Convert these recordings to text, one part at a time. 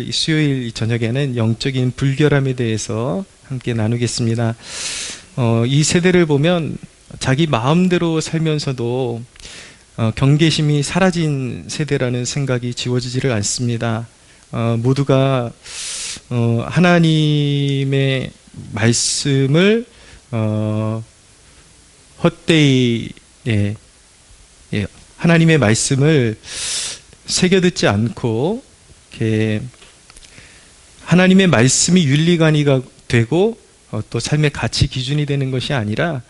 이 수요일 저녁에는 영적인 불결함에 대해서 함께 나누겠습니다. 이 세대를 보면 자기 마음대로 살면서도 경계심이 사라진 세대라는 생각이 지워지지를 않습니다. 모두가 하나님의 말씀을 헛되이 하나님의 말씀을 새겨듣지 않고 이렇게 하나님의 말씀이 윤리관이가 되고 또 삶의 가치 기준이 되는 것이 아니라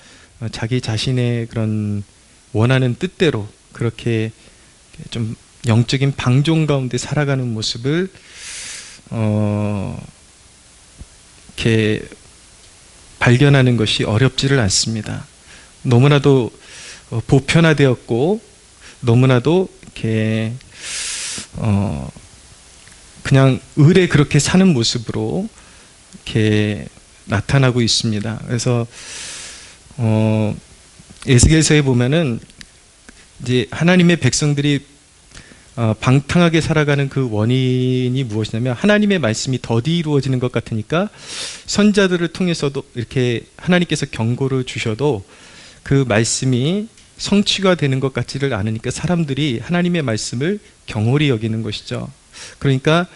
자기 자신의 그런 원하는 뜻대로 그렇게 좀 영적인 방종 가운데 살아가는 모습을 이렇게 발견하는 것이 어렵지를 않습니다. 너무나도 보편화되었고 너무나도 이렇게 그냥 을에 그렇게 사는 모습으로 이렇게 나타나고 있습니다. 그래서 에스겔서에 보면은 이제 하나님의 백성들이 방탕하게 살아가는 그 원인이 무엇이냐면 하나님의 말씀이 더디 이루어지는 것 같으니까 선자들을 통해서도 이렇게 하나님께서 경고를 주셔도 그 말씀이 성취가 되는 것 같지를 않으니까 사람들이 하나님의 말씀을 경홀히 여기는 것이죠. 그러니까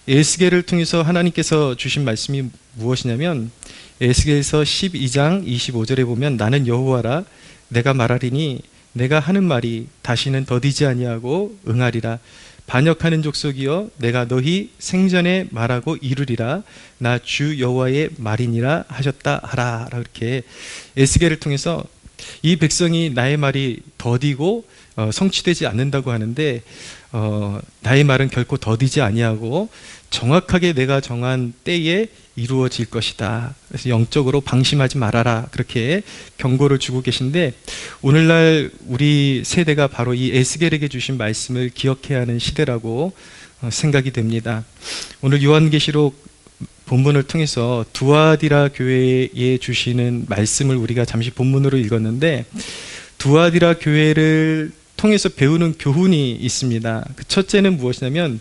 에스겔을 통해서 하나님께서 주신 말씀이 무엇이냐면 에스겔서 12장 25절에 보면 나는 여호와라 내가 말하리니 내가 하는 말이 다시는 더디지 아니하고 응하리라. 반역하는 족속이여 내가 너희 생전에 말하고 이루리라. 나 주 여호와의 말이니라 하셨다 하라. 이렇게 에스겔을 통해서 이 백성이 나의 말이 더디고 성취되지 않는다고 하는데 나의 말은 결코 더디지 아니하고 정확하게 내가 정한 때에 이루어질 것이다. 그래서 영적으로 방심하지 말아라. 그렇게 경고를 주고 계신데 오늘날 우리 세대가 바로 이 에스겔에게 주신 말씀을 기억해야 하는 시대라고 생각이 됩니다. 오늘 요한계시록 본문을 통해서 두아디라 교회에 주시는 말씀을 우리가 잠시 본문으로 읽었는데 두아디라 교회를 통해서 배우는 교훈이 있습니다. 그 첫째는 무엇이냐면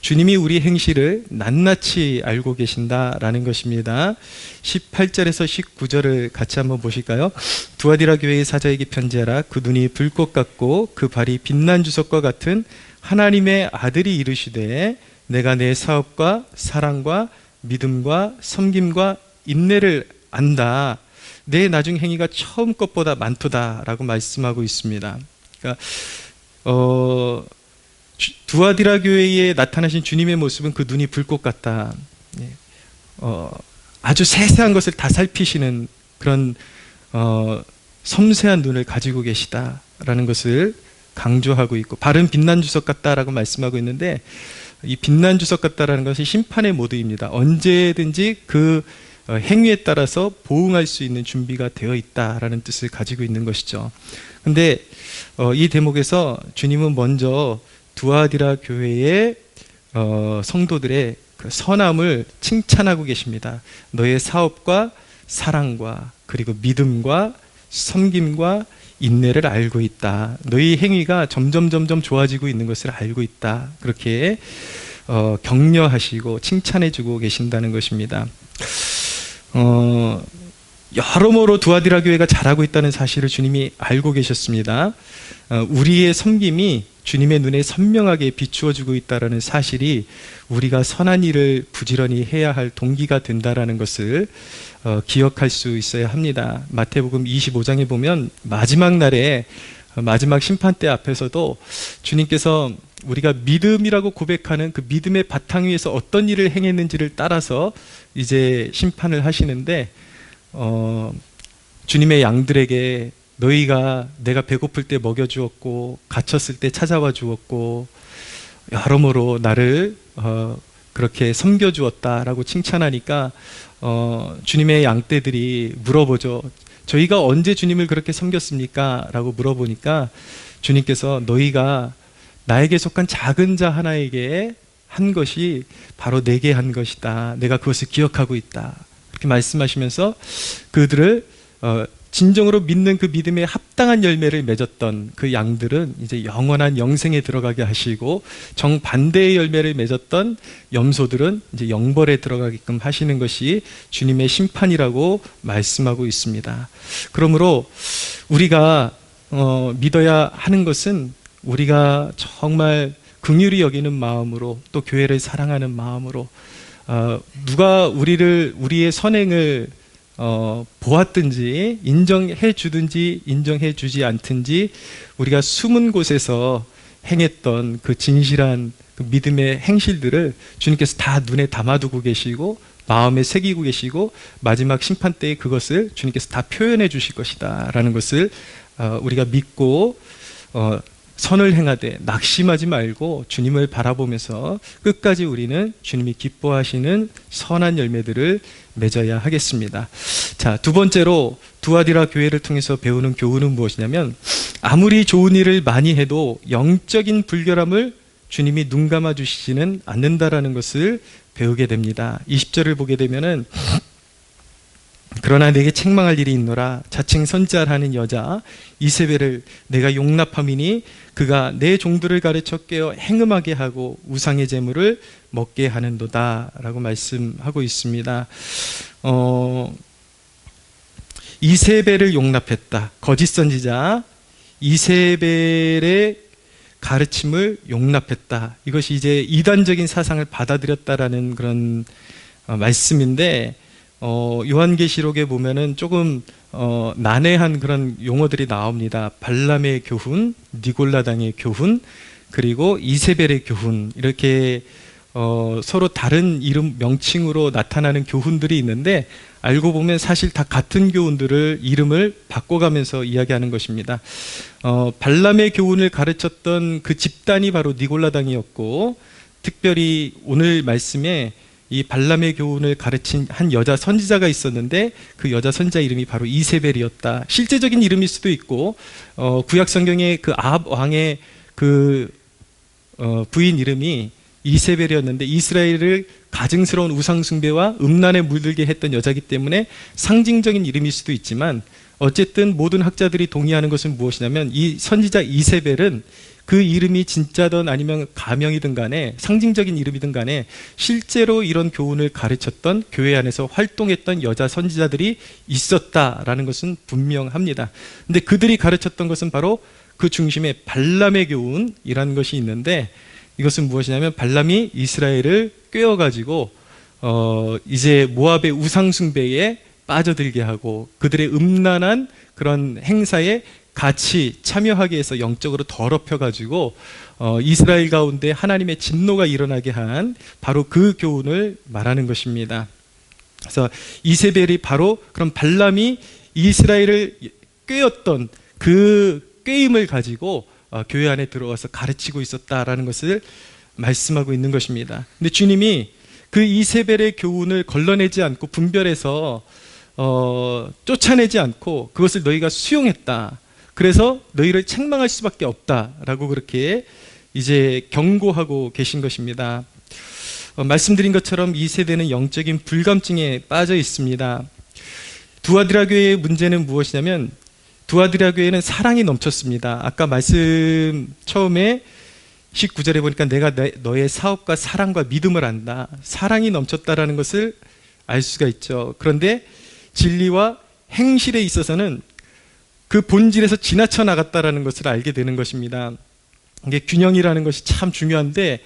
주님이 우리 행실을 낱낱이 알고 계신다라는 것입니다. 18절에서 19절을 같이 한번 보실까요? 두아디라 교회의 사자에게 편지하라. 그 눈이 불꽃 같고 그 발이 빛난 주석과 같은 하나님의 아들이 이르시되 내가 내 사업과 사랑과 믿음과 섬김과 인내를 안다. 내 나중 행위가 처음 것보다 많도다라고 말씀하고 있습니다. 그러니까 두아디라 교회에 나타나신 주님의 모습은 그 눈이 불꽃 같다. 아주 세세한 것을 다 살피시는 그런 섬세한 눈을 가지고 계시다라는 것을 강조하고 있고 발은 빛난 주석 같다라고 말씀하고 있는데 이 빛난 주석 같다라는 것이 심판의 모드입니다. 언제든지 그 행위에 따라서 보응할 수 있는 준비가 되어 있다라는 뜻을 가지고 있는 것이죠. 근데 이 대목에서 주님은 먼저 두아디라 교회의 성도들의 그 선함을 칭찬하고 계십니다. 너의 사업과 사랑과 그리고 믿음과 섬김과 인내를 알고 있다. 너희 행위가 점점 좋아지고 있는 것을 알고 있다. 그렇게 격려하시고 칭찬해주고 계신다는 것입니다. 여러모로 두아디라 교회가 잘하고 있다는 사실을 주님이 알고 계셨습니다. 우리의 섬김이 주님의 눈에 선명하게 비추어주고 있다는 사실이 우리가 선한 일을 부지런히 해야 할 동기가 된다는 것을 기억할 수 있어야 합니다. 마태복음 25장에 보면 마지막 날에 마지막 심판대 앞에서도 주님께서 우리가 믿음이라고 고백하는 그 믿음의 바탕 위에서 어떤 일을 행했는지를 따라서 이제 심판을 하시는데 주님의 양들에게 너희가 내가 배고플 때 먹여주었고 갇혔을 때 찾아와 주었고 여러모로 나를 그렇게 섬겨주었다라고 칭찬하니까 주님의 양떼들이 물어보죠. 저희가 언제 주님을 그렇게 섬겼습니까? 라고 물어보니까 주님께서 너희가 나에게 속한 작은 자 하나에게 한 것이 바로 내게 한 것이다. 내가 그것을 기억하고 있다. 그렇게 말씀하시면서 그들을 진정으로 믿는 그 믿음에 합당한 열매를 맺었던 그 양들은 이제 영원한 영생에 들어가게 하시고, 정반대의 열매를 맺었던 염소들은 이제 영벌에 들어가게끔 하시는 것이 주님의 심판이라고 말씀하고 있습니다. 그러므로 우리가 믿어야 하는 것은, 우리가 정말 긍휼히 여기는 마음으로, 또 교회를 사랑하는 마음으로, 누가 우리의 선행을 보았든지 인정해 주든지 인정해 주지 않든지, 우리가 숨은 곳에서 행했던 그 진실한 그 믿음의 행실들을 주님께서 다 눈에 담아두고 계시고 마음에 새기고 계시고, 마지막 심판 때에 그것을 주님께서 다 표현해 주실 것이다 라는 것을 우리가 믿고 선을 행하되 낙심하지 말고 주님을 바라보면서 끝까지 우리는 주님이 기뻐하시는 선한 열매들을 맺어야 하겠습니다. 자, 두 번째로 두아디라 교회를 통해서 배우는 교훈은 무엇이냐면, 아무리 좋은 일을 많이 해도 영적인 불결함을 주님이 눈 감아 주시지는 않는다라는 것을 배우게 됩니다. 20절을 보게 되면은, 그러나 내게 책망할 일이 있노라. 자칭 선지자라는 여자 이세벨을 내가 용납함이니 그가 내 종들을 가르쳐 깨어 행음하게 하고 우상의 제물을 먹게 하는도다 라고 말씀하고 있습니다. 이세벨을 용납했다. 거짓 선지자 이세벨의 가르침을 용납했다. 이것이 이제 이단적인 사상을 받아들였다라는 그런 말씀인데, 요한계시록에 보면은 조금 난해한 그런 용어들이 나옵니다. 발람의 교훈, 니골라당의 교훈, 그리고 이세벨의 교훈, 이렇게 서로 다른 이름 명칭으로 나타나는 교훈들이 있는데, 알고 보면 사실 다 같은 교훈들을 이름을 바꿔가면서 이야기하는 것입니다. 발람의 교훈을 가르쳤던 그 집단이 바로 니골라당이었고, 특별히 오늘 말씀에 이 발람의 교훈을 가르친 한 여자 선지자가 있었는데, 그 여자 선지자 이름이 바로 이세벨이었다. 실제적인 이름일 수도 있고, 구약 성경의 그 아합 왕의 그 부인 이름이 이세벨이었는데, 이스라엘을 가증스러운 우상 숭배와 음란에 물들게 했던 여자이기 때문에 상징적인 이름일 수도 있지만, 어쨌든 모든 학자들이 동의하는 것은 무엇이냐면, 이 선지자 이세벨은 그 이름이 진짜든 아니면 가명이든 간에, 상징적인 이름이든 간에 실제로 이런 교훈을 가르쳤던, 교회 안에서 활동했던 여자 선지자들이 있었다라는 것은 분명합니다. 근데 그들이 가르쳤던 것은 바로 그 중심에 발람의 교훈이라는 것이 있는데, 이것은 무엇이냐면 발람이 이스라엘을 꿰어가지고 이제 모압의 우상 숭배에 빠져들게 하고 그들의 음란한 그런 행사에 같이 참여하게 해서 영적으로 더럽혀가지고 이스라엘 가운데 하나님의 진노가 일어나게 한 바로 그 교훈을 말하는 것입니다. 그래서 이세벨이 바로 그런 발람이 이스라엘을 꿰었던 그 꿰임을 가지고 교회 안에 들어와서 가르치고 있었다라는 것을 말씀하고 있는 것입니다. 근데 주님이 그 이세벨의 교훈을 걸러내지 않고 분별해서 쫓아내지 않고 그것을 너희가 수용했다, 그래서 너희를 책망할 수밖에 없다라고 그렇게 이제 경고하고 계신 것입니다. 말씀드린 것처럼 이 세대는 영적인 불감증에 빠져 있습니다. 두아디라 교회의 문제는 무엇이냐면, 두아디라 교회는 사랑이 넘쳤습니다. 아까 말씀 처음에 19절에 보니까 내가 너의 사업과 사랑과 믿음을 안다. 사랑이 넘쳤다라는 것을 알 수가 있죠. 그런데 진리와 행실에 있어서는 그 본질에서 지나쳐 나갔다라는 것을 알게 되는 것입니다. 이게 균형이라는 것이 참 중요한데,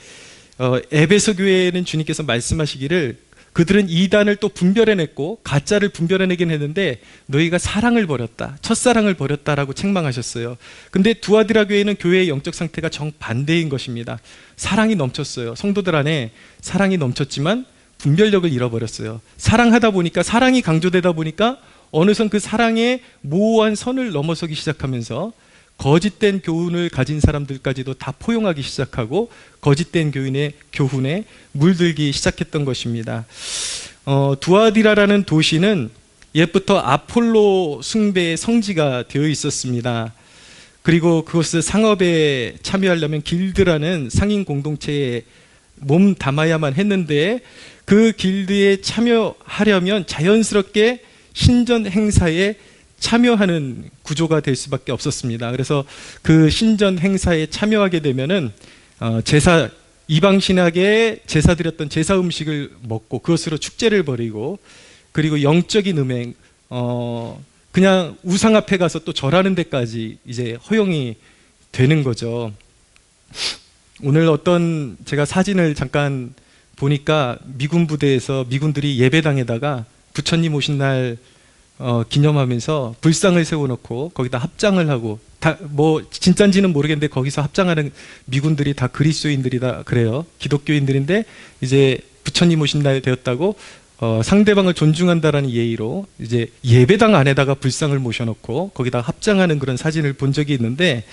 에베소 교회에는 주님께서 말씀하시기를 그들은 이단을 또 분별해냈고 가짜를 분별해내긴 했는데 너희가 사랑을 버렸다, 첫사랑을 버렸다라고 책망하셨어요. 근데 두아디라 교회는 교회의 영적 상태가 정반대인 것입니다. 사랑이 넘쳤어요. 성도들 안에 사랑이 넘쳤지만 분별력을 잃어버렸어요. 사랑하다 보니까, 사랑이 강조되다 보니까 어느선 그 사랑의 모호한 선을 넘어서기 시작하면서 거짓된 교훈을 가진 사람들까지도 다 포용하기 시작하고 거짓된 교훈에 물들기 시작했던 것입니다. 두아디라라는 도시는 옛부터 아폴로 숭배의 성지가 되어 있었습니다. 그리고 그것을 상업에 참여하려면 길드라는 상인 공동체에 몸 담아야만 했는데, 그 길드에 참여하려면 자연스럽게 신전 행사에 참여하는 구조가 될 수밖에 없었습니다. 그래서 그 신전 행사에 참여하게 되면은 이방 신학에 제사 드렸던 제사 음식을 먹고 그것으로 축제를 벌이고, 그리고 영적인 음행, 그냥 우상 앞에 가서 또 절하는 데까지 이제 허용이 되는 거죠. 오늘 제가 사진을 잠깐 보니까 미군 부대에서 미군들이 예배당에다가 부처님 오신 날 기념하면서 불상을 세워놓고 거기다 합장을 하고, 뭐 진짠지는 모르겠는데 거기서 합장하는 미군들이 다 그리스도인들이다 그래요. 기독교인들인데 이제 부처님 오신 날 되었다고 상대방을 존중한다라는 예의로 이제 예배당 안에다가 불상을 모셔놓고 거기다 합장하는 그런 사진을 본 적이 있는데,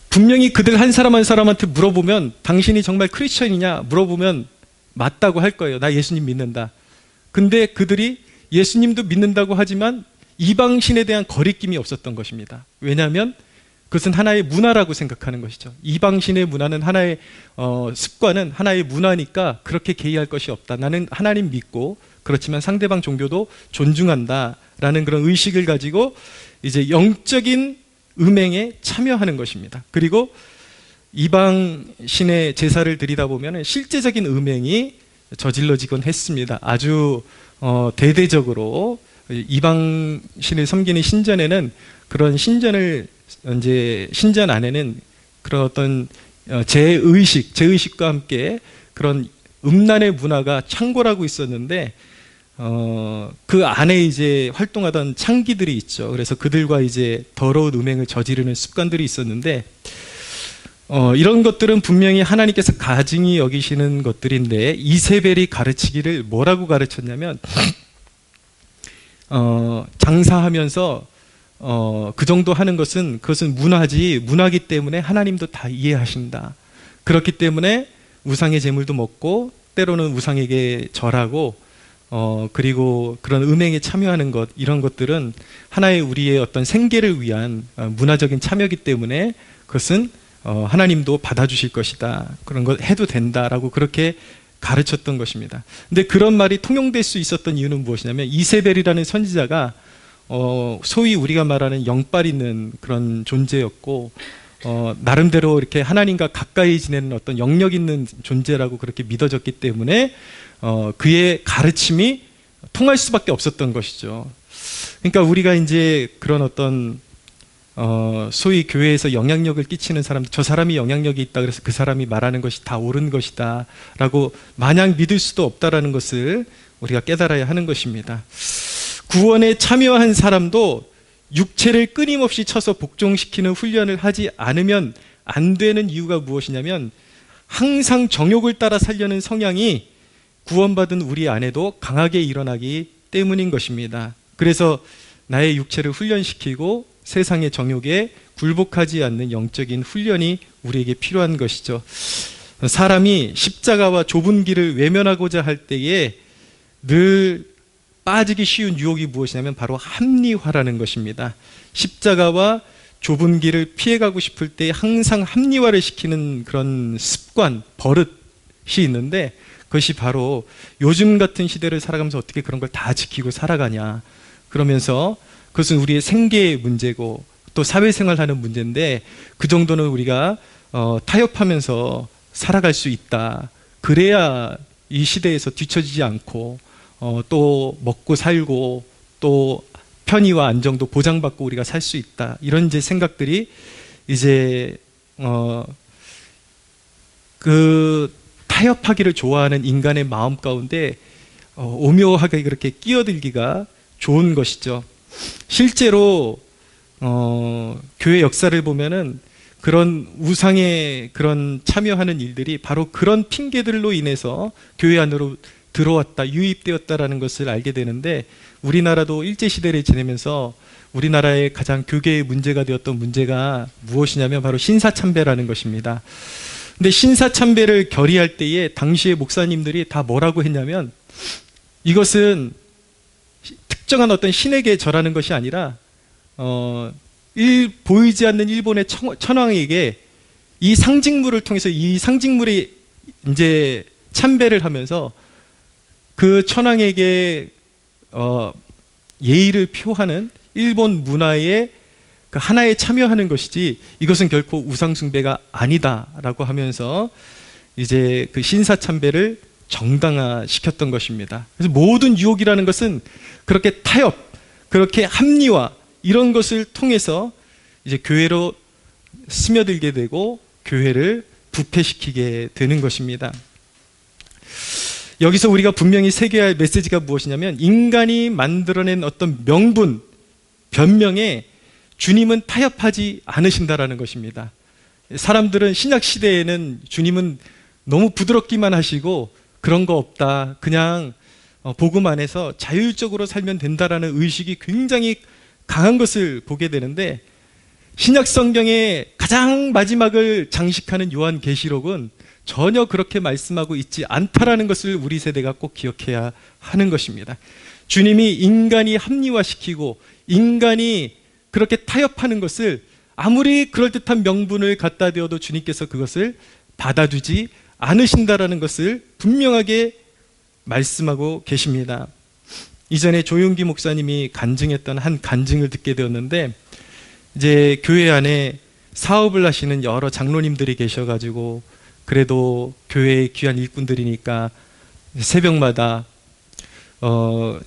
분명히 그들 한 사람 한 사람한테 물어보면 당신이 정말 크리스천이냐 물어보면 맞다고 할 거예요. 나 예수님 믿는다. 근데 그들이 예수님도 믿는다고 하지만 이방신에 대한 거리낌이 없었던 것입니다. 왜냐하면 그것은 하나의 문화라고 생각하는 것이죠. 이방신의 문화는 하나의 습관은 하나의 문화니까 그렇게 개의할 것이 없다. 나는 하나님 믿고 그렇지만 상대방 종교도 존중한다라는 그런 의식을 가지고 이제 영적인 음행에 참여하는 것입니다. 그리고 이방신의 제사를 드리다 보면 실제적인 음행이 저질러지곤 했습니다. 아주 대대적으로 이방신을 섬기는 신전에는 그런 신전 안에는 그런 어떤 제의식과 함께 그런 음란의 문화가 창궐하고 있었는데, 그 안에 이제 활동하던 창기들이 있죠. 그래서 그들과 이제 더러운 음행을 저지르는 습관들이 있었는데, 이런 것들은 분명히 하나님께서 가증히 여기시는 것들인데, 이세벨이 가르치기를 뭐라고 가르쳤냐면, 장사하면서 그 정도 하는 그것은 문화기 때문에 하나님도 다 이해하신다. 그렇기 때문에 우상의 제물도 먹고 때로는 우상에게 절하고 그리고 그런 음행에 참여하는 것, 이런 것들은 하나의 우리의 어떤 생계를 위한 문화적인 참여이기 때문에 그것은 하나님도 받아주실 것이다. 그런 것 해도 된다라고 그렇게 가르쳤던 것입니다. 근데 그런 말이 통용될 수 있었던 이유는 무엇이냐면, 이세벨이라는 선지자가 소위 우리가 말하는 영빨 있는 그런 존재였고, 나름대로 이렇게 하나님과 가까이 지내는 어떤 영역 있는 존재라고 그렇게 믿어졌기 때문에 그의 가르침이 통할 수밖에 없었던 것이죠. 그러니까 우리가 이제 그런 어떤 소위 교회에서 영향력을 끼치는 사람, 저 사람이 영향력이 있다 그래서 그 사람이 말하는 것이 다 옳은 것이다 라고 마냥 믿을 수도 없다라는 것을 우리가 깨달아야 하는 것입니다. 구원에 참여한 사람도 육체를 끊임없이 쳐서 복종시키는 훈련을 하지 않으면 안 되는 이유가 무엇이냐면, 항상 정욕을 따라 살려는 성향이 구원받은 우리 안에도 강하게 일어나기 때문인 것입니다. 그래서 나의 육체를 훈련시키고 세상의 정욕에 굴복하지 않는 영적인 훈련이 우리에게 필요한 것이죠. 사람이 십자가와 좁은 길을 외면하고자 할 때에 늘 빠지기 쉬운 유혹이 무엇이냐면 바로 합리화라는 것입니다. 십자가와 좁은 길을 피해가고 싶을 때 항상 합리화를 시키는 그런 습관, 버릇이 있는데, 그것이 바로 요즘 같은 시대를 살아가면서 어떻게 그런 걸 다 지키고 살아가냐, 그러면서 그것은 우리의 생계의 문제고 또 사회생활하는 문제인데, 그 정도는 우리가 타협하면서 살아갈 수 있다. 그래야 이 시대에서 뒤처지지 않고 또 먹고 살고 또 편의와 안정도 보장받고 우리가 살 수 있다. 이런 이제 생각들이 이제 그 타협하기를 좋아하는 인간의 마음 가운데 오묘하게 그렇게 끼어들기가 좋은 것이죠. 실제로 교회 역사를 보면은 그런 우상에 그런 참여하는 일들이 바로 그런 핑계들로 인해서 교회 안으로 들어왔다, 유입되었다라는 것을 알게 되는데, 우리나라도 일제시대를 지내면서 우리나라의 가장 교계의 문제가 되었던 문제가 무엇이냐면 바로 신사참배라는 것입니다. 근데 신사참배를 결의할 때에 당시의 목사님들이 다 뭐라고 했냐면, 이것은 특정한 어떤 신에게 절하는 것이 아니라 보이지 않는 일본의 천황에게 이 상징물을 통해서 이 상징물이 이제 참배를 하면서 그 천황에게 예의를 표하는 일본 문화의 그 하나에 참여하는 것이지 이것은 결코 우상숭배가 아니다라고 하면서 이제 그 신사참배를 정당화시켰던 것입니다. 그래서 모든 유혹이라는 것은 그렇게 타협, 그렇게 합리화 이런 것을 통해서 이제 교회로 스며들게 되고 교회를 부패시키게 되는 것입니다. 여기서 우리가 분명히 새겨야 할 메시지가 무엇이냐면 인간이 만들어낸 어떤 명분, 변명에 주님은 타협하지 않으신다라는 것입니다. 사람들은 신약 시대에는 주님은 너무 부드럽기만 하시고 그런 거 없다. 그냥 복음 안에서 자율적으로 살면 된다라는 의식이 굉장히 강한 것을 보게 되는데 신약 성경의 가장 마지막을 장식하는 요한계시록은 전혀 그렇게 말씀하고 있지 않다라는 것을 우리 세대가 꼭 기억해야 하는 것입니다. 주님이 인간이 합리화시키고 인간이 그렇게 타협하는 것을 아무리 그럴듯한 명분을 갖다 대어도 주님께서 그것을 받아주지 않으신다라는 것을 분명하게 말씀하고 계십니다. 이전에 조용기 목사님이 간증했던 한 간증을 듣게 되었는데 이제 교회 안에 사업을 하시는 여러 장로님들이 계셔가지고 그래도 교회의 귀한 일꾼들이니까 새벽마다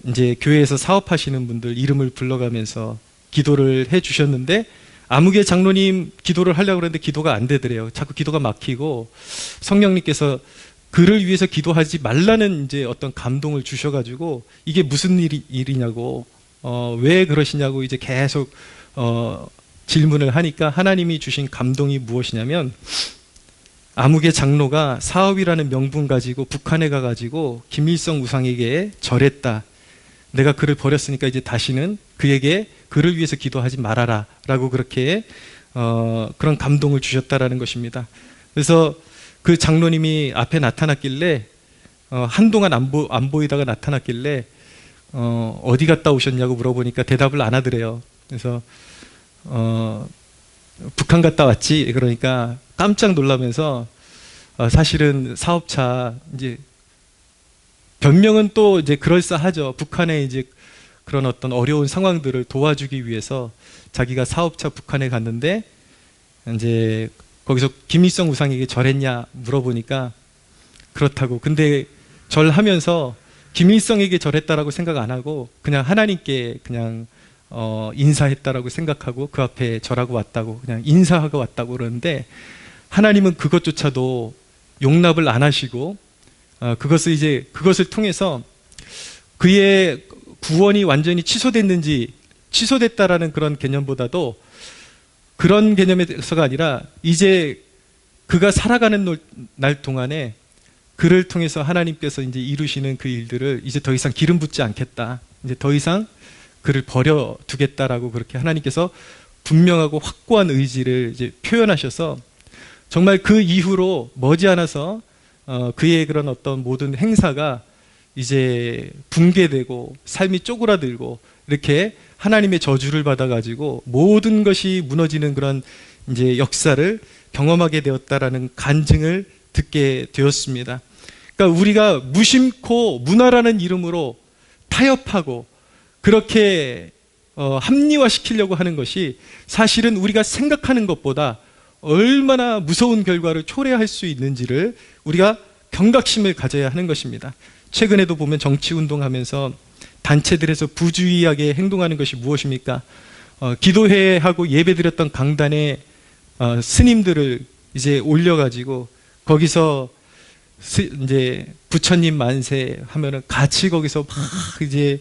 이제 교회에서 사업하시는 분들 이름을 불러가면서 기도를 해 주셨는데 아무개 장로님 기도를 하려고 그랬는데 기도가 안 되더래요. 자꾸 기도가 막히고 성령님께서 그를 위해서 기도하지 말라는 이제 어떤 감동을 주셔가지고 이게 무슨 일이냐고 왜 그러시냐고 이제 계속 질문을 하니까 하나님이 주신 감동이 무엇이냐면 아무개 장로가 사업이라는 명분 가지고 북한에 가가지고 김일성 우상에게 절했다. 내가 그를 버렸으니까 이제 다시는 그에게 그를 위해서 기도하지 말아라 라고 그렇게 그런 감동을 주셨다라는 것입니다. 그래서 그 장로님이 앞에 나타났길래 한동안 안 보이다가 나타났길래 어디 갔다 오셨냐고 물어보니까 대답을 안 하더래요. 그래서 북한 갔다 왔지. 그러니까 깜짝 놀라면서 사실은 사업차 이제 변명은 또 이제 그럴싸하죠. 북한에 이제 그런 어떤 어려운 상황들을 도와주기 위해서 자기가 사업차 북한에 갔는데 이제 거기서 김일성 우상에게 절했냐 물어보니까 그렇다고. 근데 절하면서 김일성에게 절했다라고 생각 안 하고 그냥 하나님께 그냥 인사했다라고 생각하고 그 앞에 절하고 왔다고 그냥 인사하고 왔다고 그러는데 하나님은 그것조차도 용납을 안 하시고 그것을 통해서 그의 구원이 완전히 취소됐는지 취소됐다라는 그런 개념보다도 그런 개념에서가 아니라 이제 그가 살아가는 날 동안에 그를 통해서 하나님께서 이제 이루시는 그 일들을 이제 더 이상 기름 붓지 않겠다. 이제 더 이상 그를 버려두겠다라고 그렇게 하나님께서 분명하고 확고한 의지를 이제 표현하셔서 정말 그 이후로 머지않아서 그의 그런 어떤 모든 행사가 이제 붕괴되고 삶이 쪼그라들고 이렇게 하나님의 저주를 받아가지고 모든 것이 무너지는 그런 이제 역사를 경험하게 되었다라는 간증을 듣게 되었습니다. 그러니까 우리가 무심코 문화라는 이름으로 타협하고 그렇게 합리화시키려고 하는 것이 사실은 우리가 생각하는 것보다 얼마나 무서운 결과를 초래할 수 있는지를 우리가 경각심을 가져야 하는 것입니다. 최근에도 보면 정치운동하면서 단체들에서 부주의하게 행동하는 것이 무엇입니까? 기도회하고 예배드렸던 강단에 스님들을 이제 올려가지고 거기서 이제 부처님 만세 하면은 같이 거기서 막 이제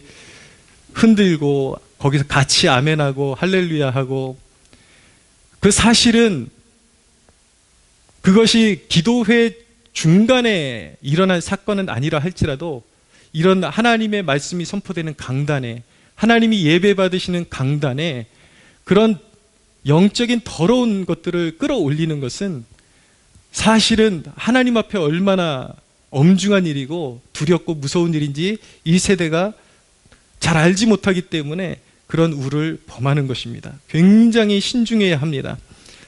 흔들고 거기서 같이 아멘하고 할렐루야 하고 그 사실은 그것이 기도회 중간에 일어난 사건은 아니라 할지라도 이런 하나님의 말씀이 선포되는 강단에 하나님이 예배 받으시는 강단에 그런 영적인 더러운 것들을 끌어올리는 것은 사실은 하나님 앞에 얼마나 엄중한 일이고 두렵고 무서운 일인지 이 세대가 잘 알지 못하기 때문에 그런 우를 범하는 것입니다. 굉장히 신중해야 합니다.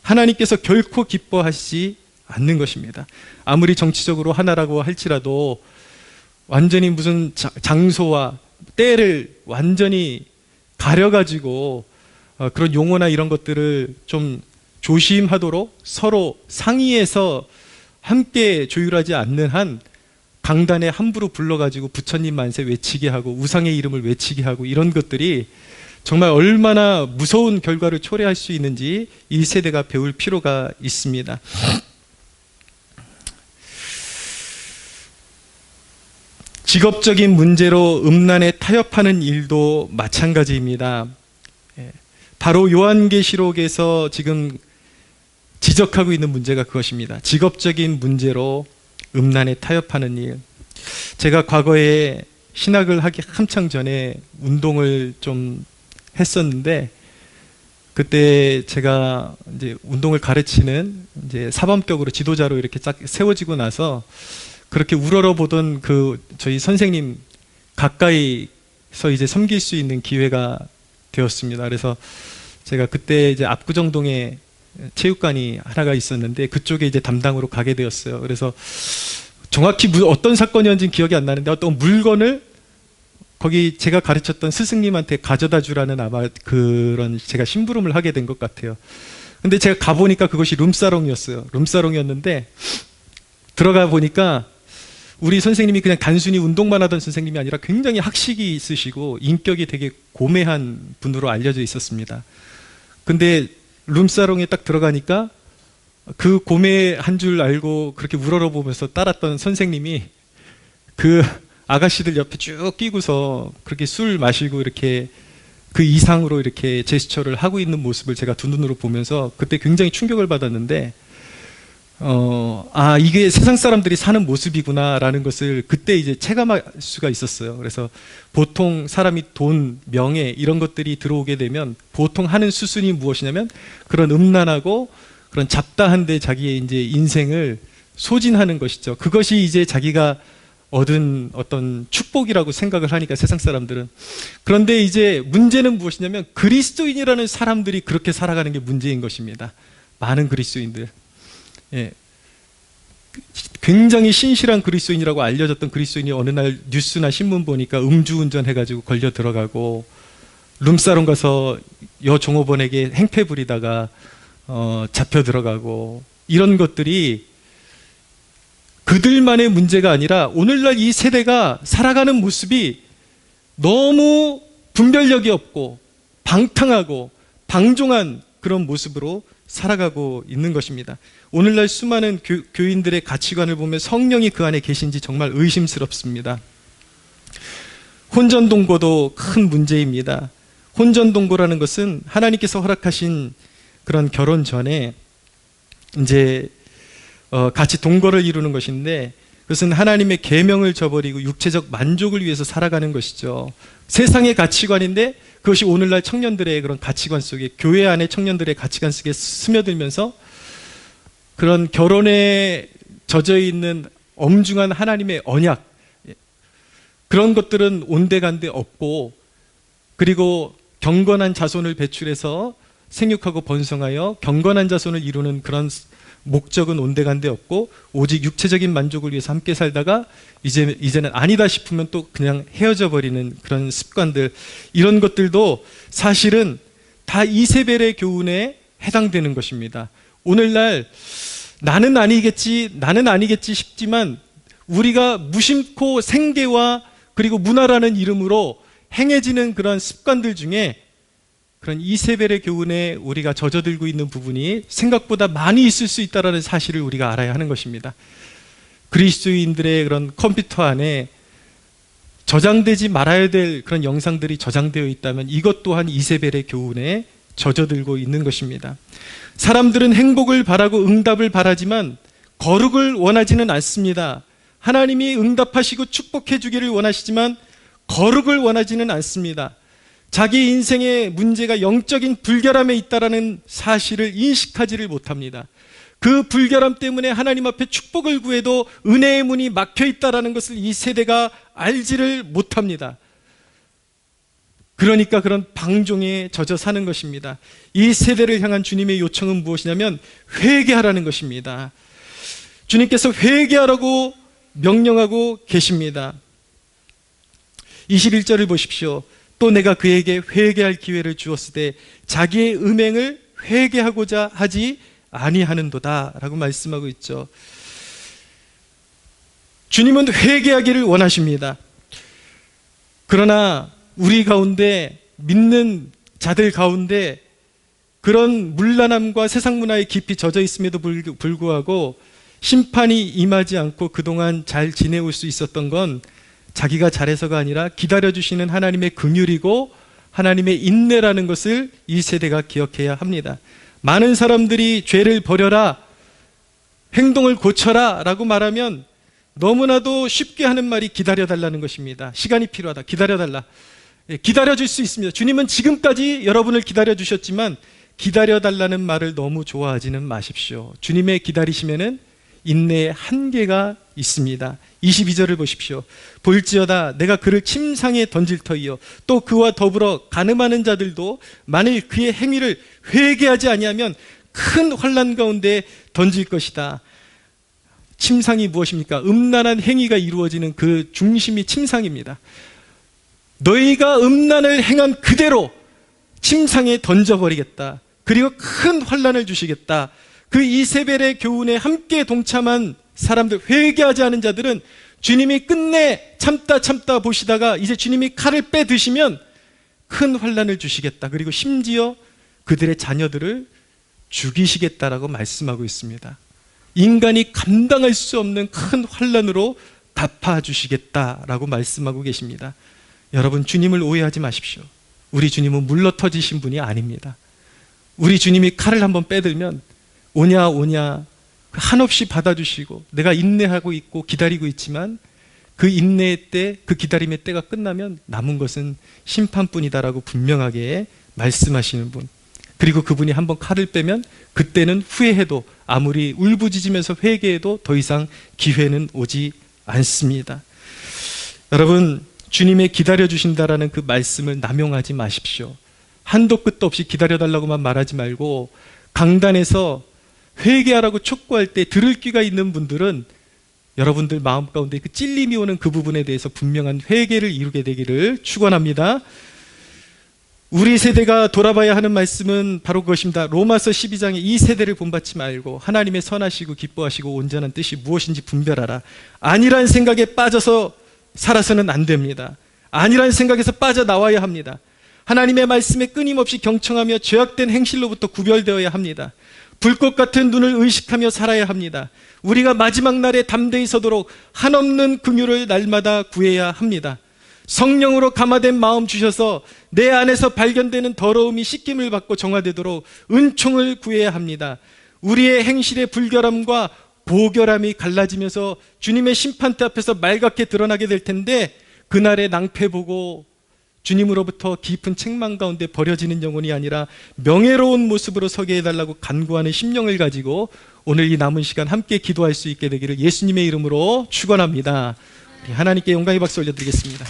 하나님께서 결코 기뻐하시지 않는 것입니다. 아무리 정치적으로 하나라고 할지라도 완전히 무슨 장소와 때를 완전히 가려가지고 그런 용어나 이런 것들을 좀 조심하도록 서로 상의해서 함께 조율하지 않는 한 강단에 함부로 불러가지고 부처님 만세 외치게 하고 우상의 이름을 외치게 하고 이런 것들이 정말 얼마나 무서운 결과를 초래할 수 있는지 이 세대가 배울 필요가 있습니다. 직업적인 문제로 음란에 타협하는 일도 마찬가지입니다. 바로 요한계시록에서 지금 지적하고 있는 문제가 그것입니다. 직업적인 문제로 음란에 타협하는 일. 제가 과거에 신학을 하기 한창 전에 운동을 좀 했었는데, 그때 제가 이제 운동을 가르치는 이제 사범격으로 지도자로 이렇게 딱 세워지고 나서 그렇게 우러러 보던 저희 선생님 가까이서 이제 섬길 수 있는 기회가 되었습니다. 그래서 제가 그때 이제 압구정동에 체육관이 하나가 있었는데 그쪽에 이제 담당으로 가게 되었어요. 그래서 정확히 어떤 사건이었는지는 기억이 안 나는데 어떤 물건을 거기 제가 가르쳤던 스승님한테 가져다 주라는 아마 그런 제가 심부름을 하게 된 것 같아요. 근데 제가 가보니까 그것이 룸사롱이었어요. 룸사롱이었는데 들어가 보니까 우리 선생님이 그냥 단순히 운동만 하던 선생님이 아니라 굉장히 학식이 있으시고 인격이 되게 고매한 분으로 알려져 있었습니다. 근데 룸사롱에 딱 들어가니까 그 고매한 줄 알고 그렇게 우러러보면서 따랐던 선생님이 그 아가씨들 옆에 쭉 끼고서 그렇게 술 마시고 이렇게 그 이상으로 이렇게 제스처를 하고 있는 모습을 제가 두 눈으로 보면서 그때 굉장히 충격을 받았는데 이게 세상 사람들이 사는 모습이구나라는 것을 그때 이제 체감할 수가 있었어요. 그래서 보통 사람이 돈, 명예 이런 것들이 들어오게 되면 보통 하는 수순이 무엇이냐면 그런 음란하고 그런 잡다한데 자기의 이제 인생을 소진하는 것이죠. 그것이 이제 자기가 얻은 어떤 축복이라고 생각을 하니까 세상 사람들은. 그런데 이제 문제는 무엇이냐면 그리스도인이라는 사람들이 그렇게 살아가는 게 문제인 것입니다. 많은 그리스도인들. 예. 굉장히 신실한 그리스도인이라고 알려졌던 그리스도인이 어느 날 뉴스나 신문 보니까 음주운전 해가지고 걸려 들어가고 룸사롱 가서 여종업원에게 행패 부리다가 잡혀 들어가고 이런 것들이 그들만의 문제가 아니라 오늘날 이 세대가 살아가는 모습이 너무 분별력이 없고 방탕하고 방종한 그런 모습으로 살아가고 있는 것입니다. 오늘날 수많은 교인들의 가치관을 보면 성령이 그 안에 계신지 정말 의심스럽습니다. 혼전동거도 큰 문제입니다. 혼전동거라는 것은 하나님께서 허락하신 그런 결혼 전에 이제 같이 동거를 이루는 것인데 그것은 하나님의 계명을 저버리고 육체적 만족을 위해서 살아가는 것이죠. 세상의 가치관인데 그것이 오늘날 청년들의 그런 가치관 속에 교회 안에 청년들의 가치관 속에 스며들면서 그런 결혼에 젖어 있는 엄중한 하나님의 언약 그런 것들은 온데간데 없고 그리고 경건한 자손을 배출해서 생육하고 번성하여 경건한 자손을 이루는 그런 목적은 온데간데 없고 오직 육체적인 만족을 위해서 함께 살다가 이제는 아니다 싶으면 또 그냥 헤어져 버리는 그런 습관들 이런 것들도 사실은 다 이세벨의 교훈에 해당되는 것입니다. 오늘날 나는 아니겠지 싶지만 우리가 무심코 생계와 그리고 문화라는 이름으로 행해지는 그런 습관들 중에 그런 이세벨의 교훈에 우리가 젖어들고 있는 부분이 생각보다 많이 있을 수 있다는 사실을 우리가 알아야 하는 것입니다. 그리스도인들의 그런 컴퓨터 안에 저장되지 말아야 될 그런 영상들이 저장되어 있다면 이것 또한 이세벨의 교훈에 젖어들고 있는 것입니다. 사람들은 행복을 바라고 응답을 바라지만 거룩을 원하지는 않습니다. 하나님이 응답하시고 축복해 주기를 원하시지만 거룩을 원하지는 않습니다. 자기 인생의 문제가 영적인 불결함에 있다는 사실을 인식하지를 못합니다. 그 불결함 때문에 하나님 앞에 축복을 구해도 은혜의 문이 막혀 있다는 것을 이 세대가 알지를 못합니다. 그러니까 그런 방종에 젖어 사는 것입니다. 이 세대를 향한 주님의 요청은 무엇이냐면 회개하라는 것입니다. 주님께서 회개하라고 명령하고 계십니다. 21절을 보십시오. 또 내가 그에게 회개할 기회를 주었을 때 자기의 음행을 회개하고자 하지 아니하는도다 라고 말씀하고 있죠. 주님은 회개하기를 원하십니다. 그러나 우리 가운데, 믿는 자들 가운데 그런 문란함과 세상 문화에 깊이 젖어 있음에도 불구하고 심판이 임하지 않고 그동안 잘 지내올 수 있었던 건 자기가 잘해서가 아니라 기다려주시는 하나님의 긍휼이고 하나님의 인내라는 것을 이 세대가 기억해야 합니다. 많은 사람들이 죄를 버려라, 행동을 고쳐라 라고 말하면 너무나도 쉽게 하는 말이 기다려달라는 것입니다. 시간이 필요하다, 기다려달라. 기다려줄 수 있습니다. 주님은 지금까지 여러분을 기다려주셨지만 기다려달라는 말을 너무 좋아하지는 마십시오. 주님의 기다리심에는 인내의 한계가 있습니다. 22절을 보십시오. 볼지어다 내가 그를 침상에 던질 터이요 또 그와 더불어 간음하는 자들도 만일 그의 행위를 회개하지 아니하면 큰 환난 가운데 던질 것이다. 침상이 무엇입니까? 음란한 행위가 이루어지는 그 중심이 침상입니다. 너희가 음란을 행한 그대로 침상에 던져버리겠다. 그리고 큰 환난을 주시겠다. 그 이세벨의 교훈에 함께 동참한 사람들, 회개하지 않은 자들은 주님이 끝내 참다 보시다가 이제 주님이 칼을 빼드시면 큰 환난을 주시겠다. 그리고 심지어 그들의 자녀들을 죽이시겠다라고 말씀하고 있습니다. 인간이 감당할 수 없는 큰 환난으로 갚아주시겠다라고 말씀하고 계십니다. 여러분, 주님을 오해하지 마십시오. 우리 주님은 물러 터지신 분이 아닙니다. 우리 주님이 칼을 한번 빼들면 오냐 한없이 받아주시고 내가 인내하고 있고 기다리고 있지만 그 인내의 때, 그 기다림의 때가 끝나면 남은 것은 심판뿐이다라고 분명하게 말씀하시는 분. 그리고 그분이 한번 칼을 빼면 그때는 후회해도 아무리 울부짖으면서 회개해도 더 이상 기회는 오지 않습니다. 여러분, 주님의 기다려주신다라는 그 말씀을 남용하지 마십시오. 한도 끝도 없이 기다려달라고만 말하지 말고 강단에서 회개하라고 촉구할 때 들을 귀가 있는 분들은 여러분들 마음 가운데 그 찔림이 오는 그 부분에 대해서 분명한 회개를 이루게 되기를 축원합니다. 우리 세대가 돌아봐야 하는 말씀은 바로 그것입니다. 로마서 12장에 이 세대를 본받지 말고 하나님의 선하시고 기뻐하시고 온전한 뜻이 무엇인지 분별하라. 아니란 생각에 빠져서 살아서는 안 됩니다. 아니란 생각에서 빠져나와야 합니다. 하나님의 말씀에 끊임없이 경청하며 죄악된 행실로부터 구별되어야 합니다. 불꽃 같은 눈을 의식하며 살아야 합니다. 우리가 마지막 날에 담대히 서도록 한없는 긍휼을 날마다 구해야 합니다. 성령으로 감화된 마음 주셔서 내 안에서 발견되는 더러움이 씻김을 받고 정화되도록 은총을 구해야 합니다. 우리의 행실의 불결함과 보결함이 갈라지면서 주님의 심판대 앞에서 말갛게 드러나게 될 텐데 그날의 낭패 보고 주님으로부터 깊은 책망 가운데 버려지는 영혼이 아니라 명예로운 모습으로 서게 해달라고 간구하는 심령을 가지고 오늘 이 남은 시간 함께 기도할 수 있게 되기를 예수님의 이름으로 축원합니다. 하나님께 영광의 박수 올려드리겠습니다.